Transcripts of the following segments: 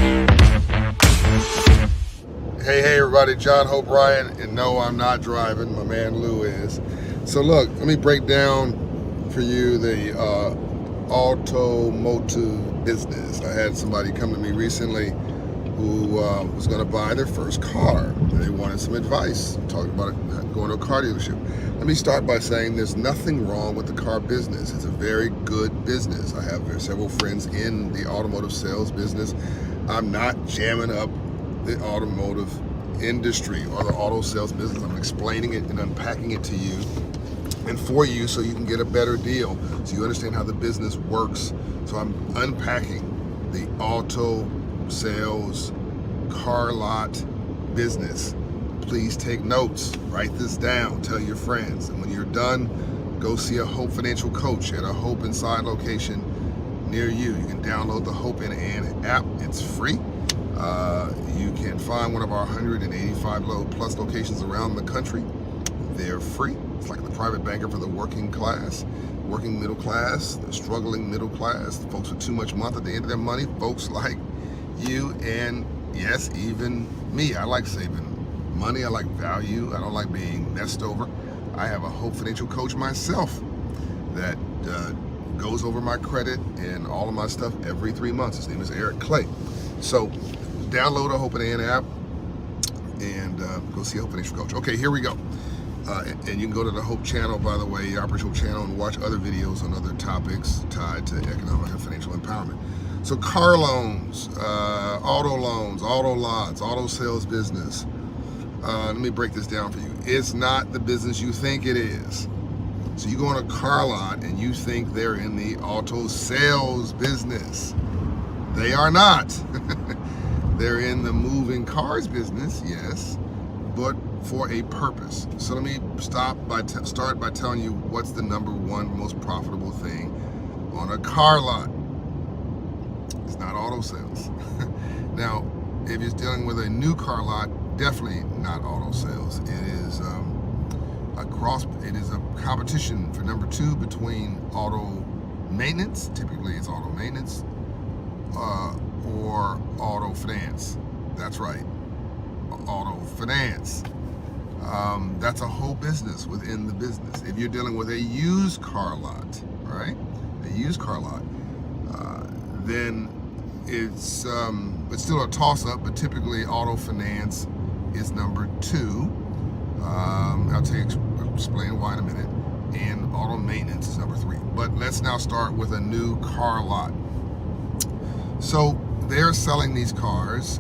Hey everybody, John Hope Ryan, and no, I'm not driving, my man Lou is. So look, let me break down for you the automotive business. I had somebody come to me recently who was going to buy their first car. They wanted some advice, talking about going to a car dealership. Let me start by saying there's nothing wrong with the car business. It's a very good business. I have several friends in the automotive sales business. I'm not jamming up the automotive industry or the auto sales business. I'm explaining it and unpacking it to you and for you so you can get a better deal, so you understand how the business works. So I'm unpacking the auto sales car lot business. Please take notes, write this down, tell your friends, and when you're done, go see a Hope Financial Coach at a Hope Inside location near you. You can download the Hope in app. It's free. You can find one of our 185 plus locations around the country. They're free. It's like the private banker for the working class, working middle class, the struggling middle class, the folks with too much month at the end of their money, folks like you and yes, even me. I like saving money. I like value. I don't like being messed over. I have a Hope Financial Coach myself that goes over my credit and all of my stuff every 3 months. His name is Eric Clay. So download a Hope and app and go see a Hope Financial Coach. Okay, here we go. And you can go to the Hope channel, by the way, the Operation Hope channel, and watch other videos on other topics tied to economic and financial empowerment. So car loans, auto lots, auto sales business. Let me break this down for you. It's not the business you think it is. So you go on a car lot and you think they're in the auto sales business. They are not. They're in the moving cars business, yes, but for a purpose. So let me start by telling you what's the number one most profitable thing on a car lot. It's not auto sales. Now, if you're dealing with a new car lot, definitely not auto sales. It is a competition for number two between auto maintenance. Typically, it's auto maintenance. Or auto finance. That's right, auto finance. That's a whole business within the business. If you're dealing with a used car lot, right? A used car lot, then it's still a toss-up, but typically auto finance is number two. I'll explain why in a minute. And auto maintenance is number three. But let's now start with a new car lot. So they're selling these cars.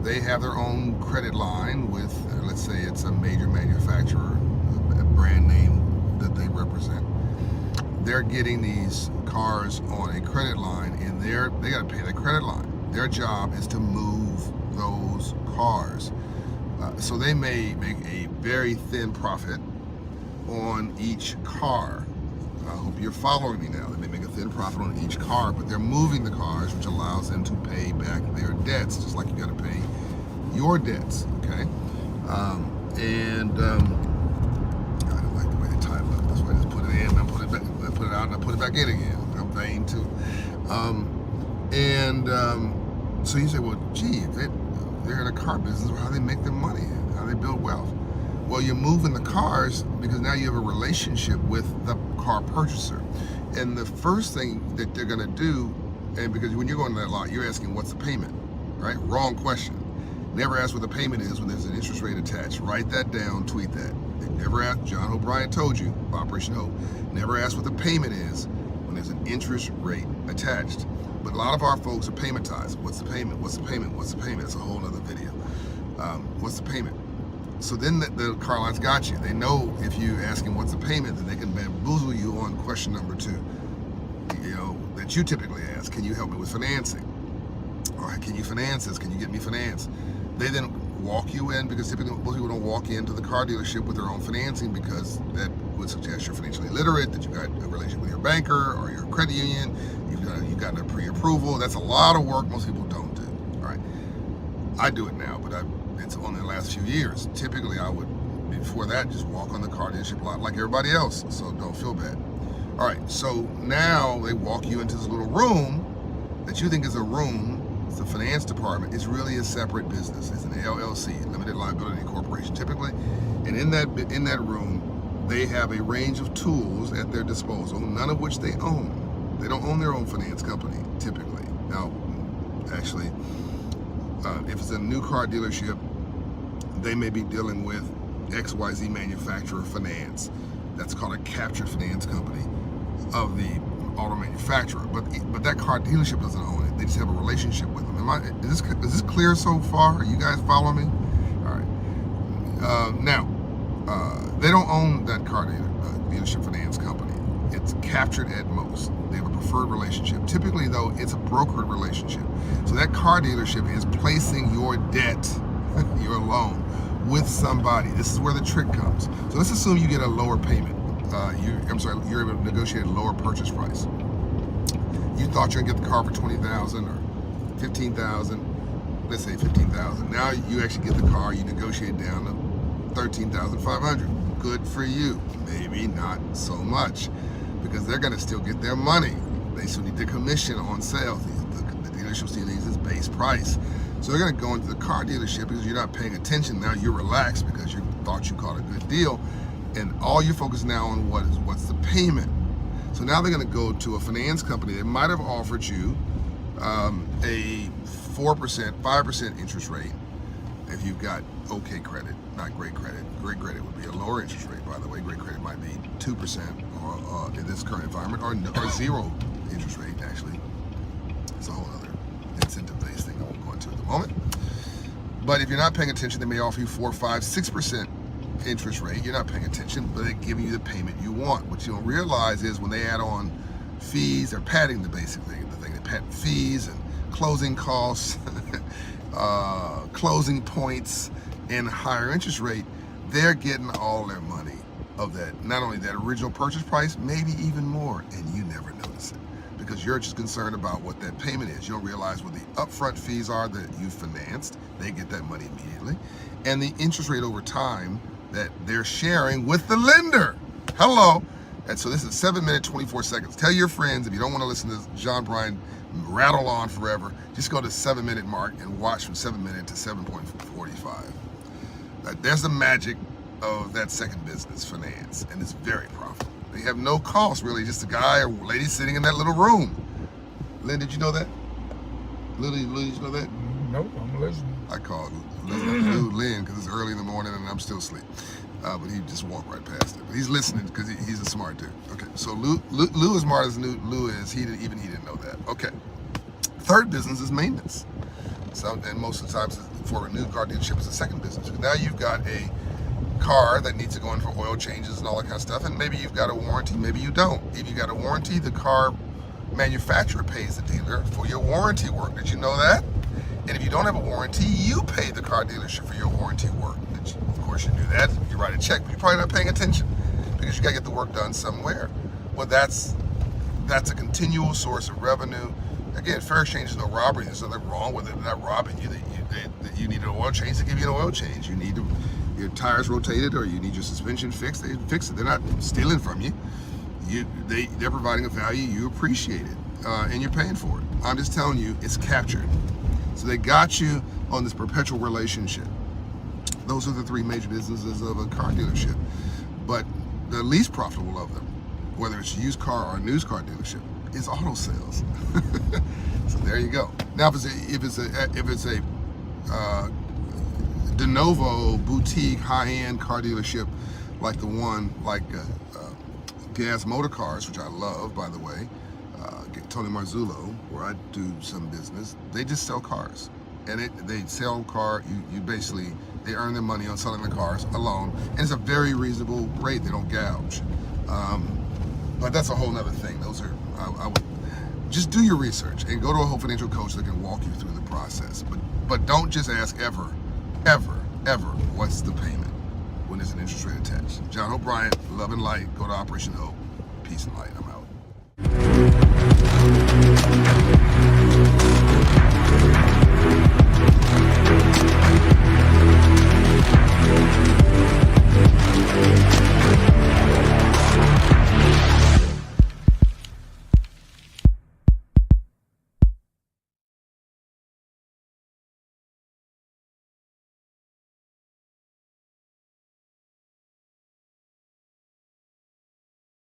They have their own credit line with, let's say it's a major manufacturer, a brand name that they represent. They're getting these cars on a credit line, and they got to pay the credit line. Their job is to move those cars. So they may make a very thin profit on each car. I hope you're following me now. They may make a thin profit on each car, but they're moving the cars, which allows them to pay back their debts, just like you got to pay your debts, okay? I don't like the way they type up. That's why I just put it in, and I put it back, I put it out, and I put it back in again. I'm vain too. So you say, well, gee, if they're in a car business, how do they make their money? How do they build wealth? Well, you're moving the cars because now you have a relationship with the car purchaser. And the first thing that they're gonna do, and because when you're going to that lot, you're asking what's the payment, right? Wrong question. Never ask what the payment is when there's an interest rate attached. Write that down, tweet that. They never ask, John O'Brien told you, Operation Hope, never ask what the payment is when there's an interest rate attached. But a lot of our folks are paymentized. What's the payment? What's the payment? What's the payment? It's a whole other video. What's the payment? So then the car lot's got you. They know if you ask them what's the payment, then they can bamboozle you on question number two, that you typically ask. Can you help me with financing? Or can you finance this? Can you get me finance? They then walk you in, because typically most people don't walk into the car dealership with their own financing, because that would suggest you're financially illiterate, that you've got a relationship with your banker or your credit union, you've got a pre-approval. That's a lot of work most people don't do. All right, I do it now, but it's only the last few years. Typically I would, before that, just walk on the car dealership lot like everybody else, so don't feel bad. All right, so now they walk you into this little room that you think is a room the finance department is really a separate business. It's an LLC, limited liability corporation, typically. And in that room, they have a range of tools at their disposal, none of which they own. They don't own their own finance company, typically. Now, actually, if it's a new car dealership, they may be dealing with XYZ manufacturer finance. That's called a captured finance company of the auto manufacturer. But that car dealership doesn't own it. They just have a relationship with them. Is this clear so far? Are you guys following me? All right. Now, they don't own that car dealership finance company. It's captured at most. They have a preferred relationship. Typically, though, it's a brokered relationship. So that car dealership is placing your debt, your loan, with somebody. This is where the trick comes. So let's assume you get a lower payment. You're able to negotiate a lower purchase price. You thought you're gonna get the car for $20,000 or $15,000. Let's say $15,000. Now you actually get the car. You negotiate down to $13,500. Good for you. Maybe not so much, because they're gonna still get their money. They still need their commission on sales. The dealership still needs its base price. So they're gonna go into the car dealership because you're not paying attention. Now you're relaxed because you thought you caught a good deal, and all you're focused now on what's the payment. So now they're gonna go to a finance company that might have offered you a 4%, 5% interest rate if you've got okay credit, not great credit. Great credit would be a lower interest rate, by the way. Great credit might be 2% or in this current environment, or zero interest rate, actually. It's a whole other incentive-based thing I won't go into at the moment. But if you're not paying attention, they may offer you 4, 5, 6% interest rate. You're not paying attention, but they're giving you the payment you want. What you don't realize is when they add on fees, they're padding the basic thing. They pad fees and closing costs, closing points, and higher interest rate. They're getting all their money of that. Not only that original purchase price, maybe even more, and you never notice it because you're just concerned about what that payment is. You don't realize what the upfront fees are that you financed. They get that money immediately, and the interest rate over time that they're sharing with the lender. Hello. And so this is 7 minutes, 24 seconds. Tell your friends, if you don't want to listen to John Bryan rattle on forever, just go to 7-minute mark and watch from 7 minutes to 7:45. There's the magic of that second business, finance, and it's very profitable. They have no cost, really, just a guy or lady sitting in that little room. Lynn, did you know that? Lily, did you know that? Nope, I'm listening. I called Lynn because it's early in the morning and I'm still asleep. But he just walked right past it. But he's listening because he's a smart dude. Okay, so Lou is smart as Lou is. He didn't know that. Okay. Third business is maintenance. So, and most of the times for a new car dealership, it's a second business. Now you've got a car that needs to go in for oil changes and all that kind of stuff, and maybe you've got a warranty, maybe you don't. If you got a warranty, the car manufacturer pays the dealer for your warranty work. Did you know that? And if you don't have a warranty, you pay the car dealership for your warranty work. Of course you do that. You write a check, but you're probably not paying attention because you got to get the work done somewhere. Well, that's a continual source of revenue. Again, fair exchange is no robbery. There's nothing wrong with it. They're not robbing you. That you need an oil change, they give you an oil change. You need your tires rotated or you need your suspension fixed, they fix it. They're not stealing from you. They're providing a value, you appreciate it, and you're paying for it. I'm just telling you, it's captured. So they got you on this perpetual relationship. Those are the three major businesses of a car dealership. But the least profitable of them, whether it's a used car or a new car dealership, is auto sales. So there you go. Now, if it's a de novo boutique high-end car dealership like the one like Gas Motor Cars, which I love, by the way, Tony Marzullo, where I do some business, they just sell cars. And they sell a car, they earn their money on selling the cars alone. And it's a very reasonable rate, they don't gouge. But that's a whole nother thing. I would just do your research and go to a whole financial coach that can walk you through the process. But don't just ask ever, what's the payment when there's an interest rate attached. John O'Brien, love and light, go to Operation Hope. Peace and light, I'm out.